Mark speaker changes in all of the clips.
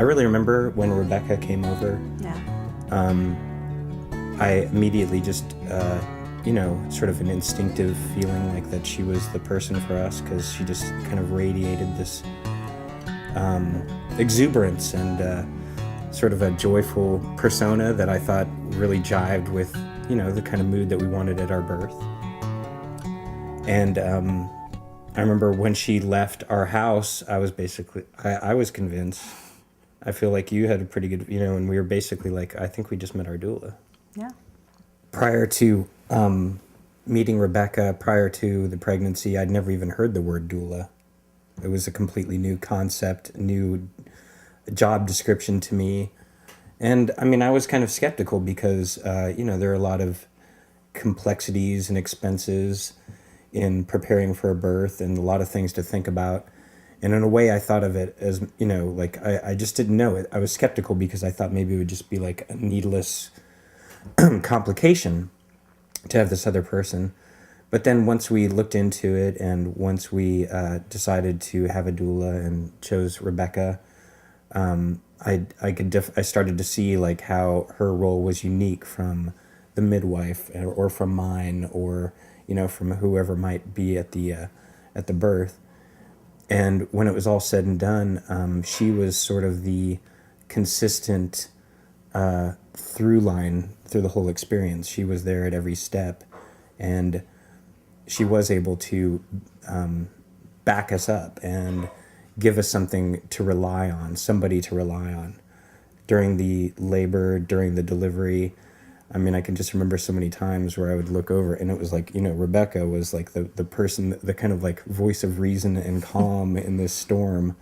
Speaker 1: really remember when Rebecca came over.
Speaker 2: Yeah.
Speaker 1: I immediately just, sort of an instinctive feeling like that she was the person for us, because she just kind of radiated this exuberance and sort of a joyful persona that I thought really jived with, the kind of mood that we wanted at our birth. And I remember when she left our house, I was convinced. I feel like you had a pretty good, and we were basically like, I think we just met our doula.
Speaker 2: Yeah.
Speaker 1: Prior to meeting Rebecca, prior to the pregnancy, I'd never even heard the word doula. It was a completely new concept, new job description to me. And I mean, I was kind of skeptical because, there are a lot of complexities and expenses in preparing for a birth and a lot of things to think about. And in a way, I thought of it as, like I just didn't know it. I was skeptical because I thought maybe it would just be like a needless complication to have this other person. But then once we looked into it and once we decided to have a doula and chose Rebecca, I started to see like how her role was unique from the midwife or from mine or, from whoever might be at the birth. And when it was all said and done, she was sort of the consistent through line through the whole experience. She was there at every step, and she was able to back us up and give us something to rely on, somebody to rely on during the labor, during the delivery. I mean, I can just remember so many times where I would look over and it was like, Rebecca was like the person, the kind of like voice of reason and calm in this storm.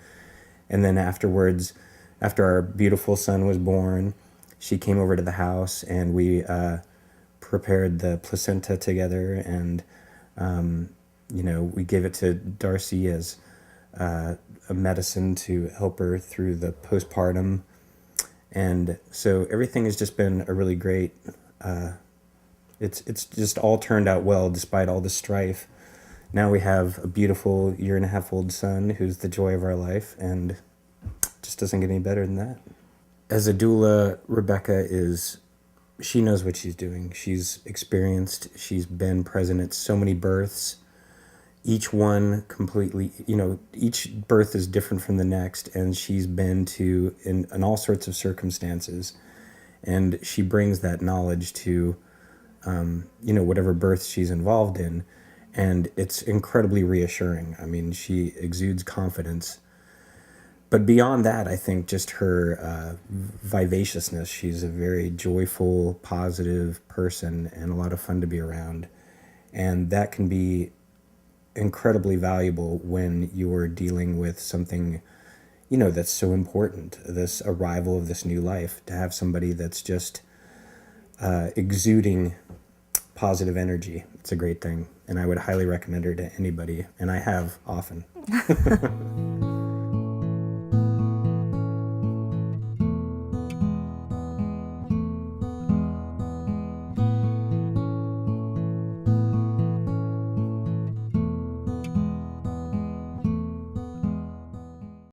Speaker 1: And then afterwards, after our beautiful son was born, she came over to the house and we prepared the placenta together, and, we gave it to Darcy as a medicine to help her through the postpartum. And so everything has just been a really great, it's just all turned out well despite all the strife. Now we have a beautiful 1.5-year-old son who's the joy of our life, and it just doesn't get any better than that. As a doula, Rebecca she knows what she's doing. She's experienced, she's been present at so many births. Each one completely, each birth is different from the next, and she's been to in all sorts of circumstances, and she brings that knowledge to, whatever birth she's involved in, and it's incredibly reassuring. I mean, she exudes confidence. But beyond that, I think just her vivaciousness. She's a very joyful, positive person and a lot of fun to be around, and that can be incredibly valuable when you're dealing with something, that's so important, this arrival of this new life, to have somebody that's just exuding positive energy. It's a great thing, and I would highly recommend her to anybody, and I have often.